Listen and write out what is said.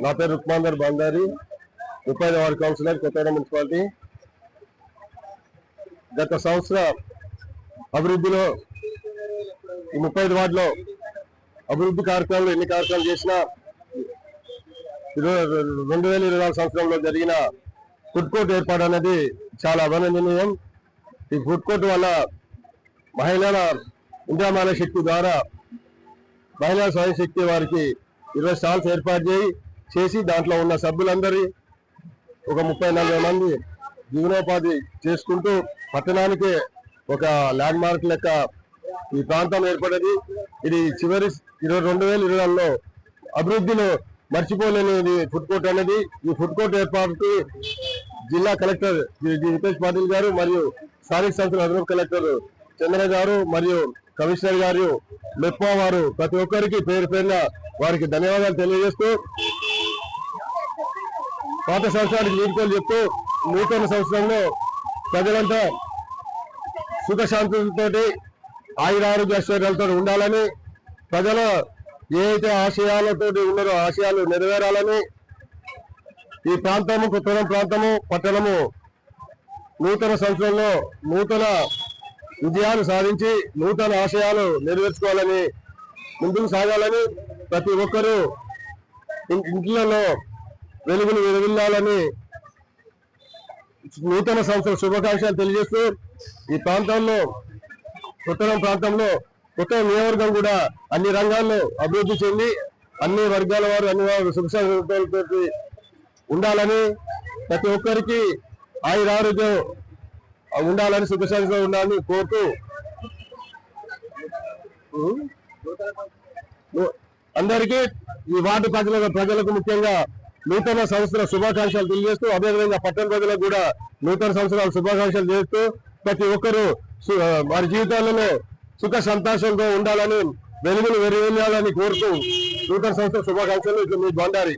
నా పేరు రుక్మాందర్ బండారి, 35వ వార్డు కౌన్సిలర్, కొత్తగూడెం మున్సిపాలిటీ. గత సంవత్సర అభివృద్ధిలో ఈ 35 వార్డులో అభివృద్ధి కార్యక్రమాలు ఎన్ని కార్యక్రమాలు చేసినా 2024 సంవత్సరంలో జరిగిన ఫుడ్ కోర్ట్ ఏర్పాటు అనేది చాలా అభినందనీయం. ఈ ఫుడ్ కోర్ట్ వల్ల మహిళల ఇందిరా మహిళా శక్తి ద్వారా మహిళా స్వయం శక్తి వారికి 20 స్టాల్స్ ఏర్పాటు చేసి దాంట్లో ఉన్న సభ్యులందరి ఒక 30-40 మంది జీవనోపాధి చేసుకుంటూ పట్టణానికి ఒక ల్యాండ్ మార్క్ లెక్క ఈ ప్రాంతం ఏర్పడేది. ఇది చివరి 2024లో అభివృద్ధిలో మర్చిపోలేనిది ఫుడ్ కోర్ట్ అనేది. ఈ ఫుడ్ కోర్ట్ ఏర్పాటుకి జిల్లా కలెక్టర్ హితేష్ పాటిల్ గారు మరియు స్థానిక సంస్థల అదనపు కలెక్టర్ చంద్ర గారు మరియు కమిషనర్ గారు మెప్పా వారు ప్రతి ఒక్కరికి పేరు పేరున వారికి ధన్యవాదాలు తెలియజేస్తూ పాత సంవత్సరానికి వీడ్కోలు చెప్తూ నూతన సంవత్సరంలో ప్రజలంతా సుఖశాంతులతో ఆయురారోగ్య ఐశ్వర్యాలతో ఉండాలని, ప్రజల ఏదైతే ఆశయాలతో ఉన్నారో ఆశయాలు నెరవేరాలని, ఈ ప్రాంతము కొత్తగూడెం ప్రాంతము పట్టణము నూతన సంవత్సరంలో నూతన విజయాలు సాధించి నూతన ఆశయాలు నెరవేర్చుకోవాలని, ముందుకు సాగాలని, ప్రతి ఒక్కరూ ఇంట్లలో వెలుగులు వెలుగుల్లాలని నూతన సంవత్సర శుభాకాంక్షలు తెలియజేస్తూ ఈ ప్రాంతంలో కొత్తగూడెం ప్రాంతంలో కొత్త నియోజకవర్గం కూడా అన్ని రంగాల్లో అభివృద్ధి చెంది అన్ని వర్గాల వారు అన్ని వారు సుఖశాంతులతో ఉండాలని, ప్రతి ఒక్కరికి ఆయురారోగ్యం ఉండాలని సుఖశాంతిగా ఉండాలని కోరుతూ అందరికీ ఈ వార్డు ప్రజలకు ముఖ్యంగా నూతన సంవత్సర శుభాకాంక్షలు తెలియజేస్తూ అదేవిధంగా పట్టణ ప్రజలకు కూడా నూతన సంవత్సరాల శుభాకాంక్షలు చేస్తూ ప్రతి ఒక్కరూ వారి జీవితాలలో సుఖ సంతోషంగా ఉండాలని వెలుగులు వెలుగులాలని కోరుతూ నూతన సంవత్సర శుభాకాంక్షలు మీ బండారి.